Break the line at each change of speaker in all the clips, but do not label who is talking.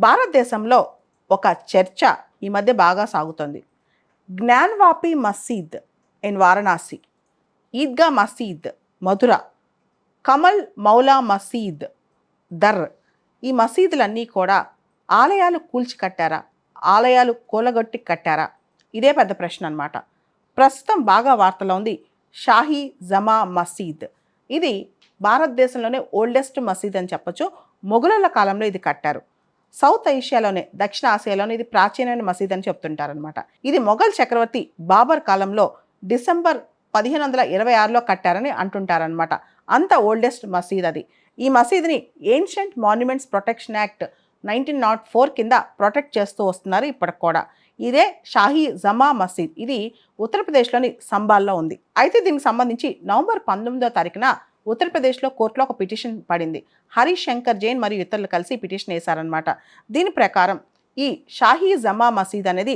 భారతదేశంలో ఒక చర్చ ఈ మధ్య బాగా సాగుతుంది. జ్ఞాన్వాపి మసీద్ ఇన్ వారణాసి, ఈద్గా మసీద్ మధుర, కమల్ మౌలా మసీద్ దర్, ఈ మసీదులన్నీ కూడా ఆలయాలు కూల్చి కట్టారా, ఆలయాలు కూలగొట్టి కట్టారా? ఇదే పెద్ద ప్రశ్న అనమాట. ప్రస్తుతం బాగా వార్తలో ఉంది షాహీ జమా మసీద్. ఇది భారతదేశంలోనే ఓల్డెస్ట్ మసీద్ అని చెప్పొచ్చు. మొఘలుల కాలంలో ఇది కట్టారు. సౌత్ ఏషియాలోనే, దక్షిణ ఆసియాలోనే ఇది ప్రాచీనమైన మసీద్ అని చెప్తుంటారనమాట. ఇది మొఘల్ చక్రవర్తి బాబర్ కాలంలో డిసెంబర్ 1526లో కట్టారని అంటుంటారనమాట. అంత ఓల్డెస్ట్ మసీద్ అది. ఈ మసీద్ని ఏన్షియంట్ మాన్యుమెంట్స్ ప్రొటెక్షన్ యాక్ట్ 1904 కింద ప్రొటెక్ట్ చేస్తూ వస్తున్నారు ఇప్పటికి కూడా. ఇదే షాహీ జమా మసీద్. ఇది ఉత్తరప్రదేశ్లోని సంబాల్లో ఉంది. అయితే దీనికి సంబంధించి నవంబర్ 19వ తారీఖున ఉత్తరప్రదేశ్లో కోర్టులో ఒక పిటిషన్ పడింది. హరీష్ శంకర్ జైన్ మరియు ఇతరులు కలిసి పిటిషన్ వేశారనమాట. దీని ప్రకారం ఈ షాహీ జమా మసీద్ అనేది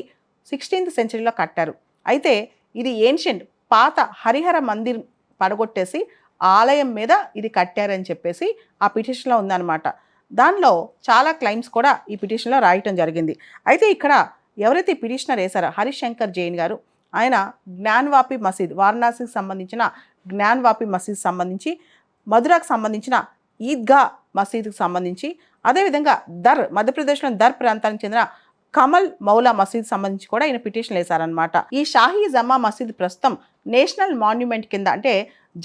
16th సెంచరీలో కట్టారు. అయితే ఇది ఏన్షియంట్ పాత హరిహర మందిర్ పడగొట్టేసి ఆలయం మీద ఇది కట్టారని చెప్పేసి ఆ పిటిషన్లో ఉందన్నమాట. దానిలో చాలా క్లైమ్స్ కూడా ఈ పిటిషన్లో రాయటం జరిగింది. అయితే ఇక్కడ ఎవరైతే ఈ పిటిషనర్ వేశారో హరీష్ శంకర్ జైన్ గారు, ఆయన జ్ఞాన్వాపి మసీద్, వారణాసికి సంబంధించిన జ్ఞాన్వాపి మసీద్ సంబంధించి, మధురాకు సంబంధించిన ఈద్గా మసీద్కి సంబంధించి, అదేవిధంగా దర్, మధ్యప్రదేశ్లోని దర్ ప్రాంతానికి చెందిన కమల్ మౌలా మసీద్ సంబంధించి కూడా ఈయన పిటిషన్ వేశారనమాట. ఈ షాహీ జమా మసీద్ ప్రస్తుతం నేషనల్ మాన్యుమెంట్ కింద, అంటే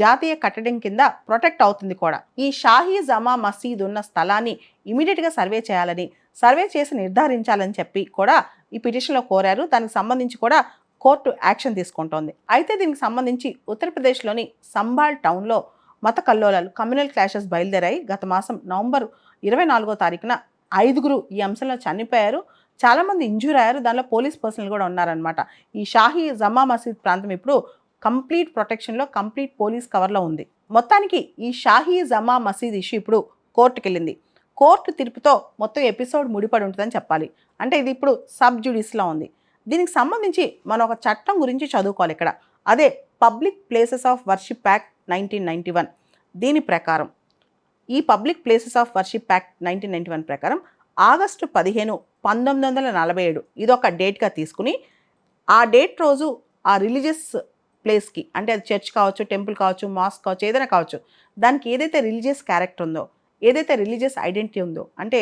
జాతీయ కట్టడం కింద ప్రొటెక్ట్ అవుతుంది కూడా. ఈ షాహీ జమా మసీద్ ఉన్న స్థలాన్ని ఇమీడియట్గా సర్వే చేయాలని, సర్వే చేసి నిర్ధారించాలని చెప్పి కూడా ఈ పిటిషన్లో కోరారు. దానికి సంబంధించి కూడా కోర్టు యాక్షన్ తీసుకుంటోంది. అయితే దీనికి సంబంధించి ఉత్తరప్రదేశ్లోని సంబాల్ టౌన్లో మత కల్లోలాలు, కమ్యూనల్ క్లాషెస్ బయలుదేరాయి. గత మాసం నవంబర్ 24వ తారీఖున 5గురు ఈ అంశంలో చనిపోయారు. చాలామంది ఇంజూర్ అయ్యారు. దానిలో పోలీస్ పర్సనల్ కూడా ఉన్నారనమాట. ఈ షాహీ జమా మసీద్ ప్రాంతం ఇప్పుడు కంప్లీట్ ప్రొటెక్షన్లో, కంప్లీట్ పోలీస్ కవర్లో ఉంది. మొత్తానికి ఈ షాహీ జమా మసీద్ ఇష్యూ ఇప్పుడు కోర్టుకి వెళ్ళింది. కోర్టు తీర్పుతో మొత్తం ఎపిసోడ్ ముడిపడి ఉంటుందని చెప్పాలి. అంటే ఇది ఇప్పుడు సబ్ జ్యుడిస్లో ఉంది. దీనికి సంబంధించి మనం ఒక చట్టం గురించి చదువుకోవాలి ఇక్కడ. అదే public places of worship act 1991. దీని ప్రకారం, ఈ public places of worship act 1991 ప్రకారం ఆగస్టు 15, 1947 ఇదొక డేట్గా తీసుకుని, ఆ డేట్ రోజు ఆ రిలీజియస్ ప్లేస్కి, అంటే అది చర్చ్ కావచ్చు, టెంపుల్ కావచ్చు, మాస్క్ కావచ్చు, ఏదైనా కావచ్చు, దానికి ఏదైతే రిలీజియస్ క్యారెక్టర్ ఉందో, ఏదైతే రిలీజియస్ ఐడెంటిటీ ఉందో, అంటే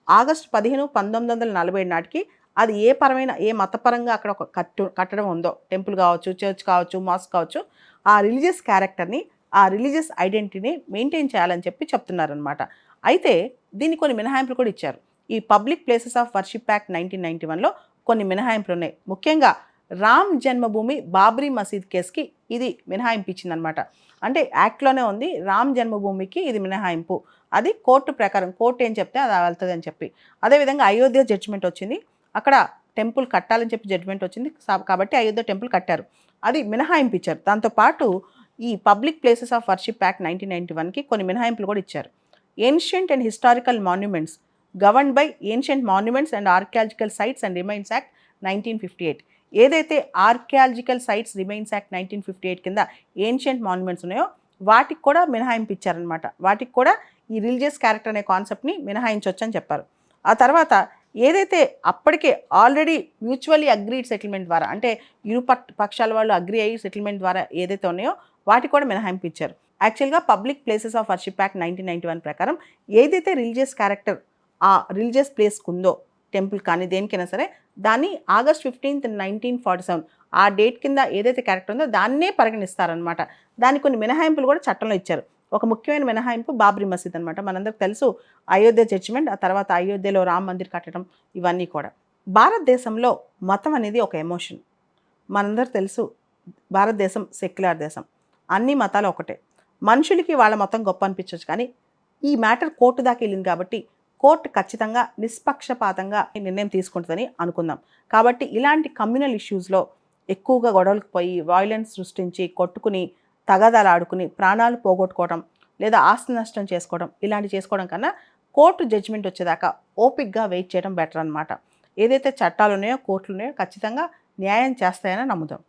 ఆగస్టు 15, 1947 నాటికి అది ఏ మతపరంగా అక్కడ ఒక కట్టడం ఉందో, టెంపుల్ కావచ్చు, చర్చ్ కావచ్చు, మాస్క్ కావచ్చు, ఆ రిలీజియస్ క్యారెక్టర్ని, ఆ రిలీజియస్ ఐడెంటిటీని మెయింటైన్ చేయాలని చెప్పి చెప్తున్నారనమాట. అయితే దీన్ని కొన్ని మినహాయింపులు కూడా ఇచ్చారు. ఈ public places of worship act 1991లో కొన్ని మినహాయింపులు ఉన్నాయి. ముఖ్యంగా రామ్ జన్మభూమి బాబ్రీ మసీద్ కేసుకి ఇది మినహాయింపు ఇచ్చిందనమాట. అంటే యాక్ట్లోనే ఉంది, రామ్ జన్మభూమికి ఇది మినహాయింపు. అది కోర్టు ప్రకారం, కోర్టు ఏం చెప్తే అది వెళ్తుంది అని చెప్పి. అదేవిధంగా అయోధ్య జడ్జిమెంట్ వచ్చింది. అక్కడ టెంపుల్ కట్టాలని చెప్పి జడ్జిమెంట్ వచ్చింది కాబట్టి అయోధ్య టెంపుల్ కట్టారు. అది మినహాయింపు ఇచ్చారు. దాంతోపాటు ఈ public places of worship act 1991కి కొన్ని మినహాయింపులు కూడా ఇచ్చారు. Ancient and historical monuments governed by ancient monuments and archaeological sites and remains act 1958. ఏదైతే ఆర్కియాలజికల్ సైట్స్ రిమైన్స్ యాక్ట్ 1958 కింద ఏన్షియంట్ మాన్యుమెంట్స్ ఉన్నాయో వాటికి కూడా మినహాయింపు ఇచ్చారనమాట. వాటికి కూడా ఈ రిలీజియస్ క్యారెక్టర్ అనే కాన్సెప్ట్ని మినహాయించవచ్చు అని చెప్పారు. ఆ తర్వాత ఏదైతే అప్పటికే ఆల్రెడీ మ్యూచువల్లీ అగ్రీడ్ సెటిల్మెంట్ ద్వారా, అంటే ఇరు పక్షాల వాళ్ళు అగ్రీ అయ్యి సెటిల్మెంట్ ద్వారా ఏదైతే ఉన్నాయో వాటికి కూడా మినహాయింపు ఇచ్చారు. యాక్చువల్గా public places of worship act 1991 ప్రకారం ఏదైతే రిలీజియస్ క్యారెక్టర్ ఆ రిలీజియస్ ప్లేస్కి ఉందో, టెంపుల్ కానీ దేనికైనా సరే, దాన్ని ఆగస్ట్ 15, 1947 ఆ డేట్ కింద ఏదైతే క్యారెక్టర్ ఉందో దాన్నే పరిగణిస్తారనమాట. దానికి కొన్ని మినహాయింపులు కూడా చట్టంలో ఇచ్చారు. ఒక ముఖ్యమైన మినహాయింపు బాబ్రీ మసీద్ అనమాట. మనందరికి తెలుసు అయోధ్య జడ్జిమెంట్, ఆ తర్వాత అయోధ్యలో రామ్ మందిర్ కట్టడం, ఇవన్నీ కూడా. భారతదేశంలో మతం అనేది ఒక ఎమోషన్. మనందరికి తెలుసు భారతదేశం సెక్యులర్ దేశం, అన్ని మతాలు ఒకటే. మనుషులకి వాళ్ళ మతం గొప్ప అనిపించవచ్చు, కానీ ఈ మ్యాటర్ కోర్టు దాకా వెళ్ళింది కాబట్టి కోర్టు ఖచ్చితంగా నిష్పక్షపాతంగా నిర్ణయం తీసుకుంటుందని అనుకుందాం. కాబట్టి ఇలాంటి కమ్యూనల్ ఇష్యూస్లో ఎక్కువగా గొడవలకు పోయి వాయిలెన్స్ సృష్టించి కొట్టుకుని తగాదాలాడుకుని ప్రాణాలు పోగొట్టుకోవడం లేదా ఆస్తి నష్టం చేసుకోవడం, ఇలాంటివి చేసుకోవడం కన్నా కోర్టు జడ్జిమెంట్ వచ్చేదాకా ఓపిక్గా వెయిట్ చేయడం బెటర్ అనమాట. ఏదైతే చట్టాలు ఉన్నాయో, కోర్టులు ఉన్నాయో ఖచ్చితంగా న్యాయం చేస్తాయని నమ్ముదాం.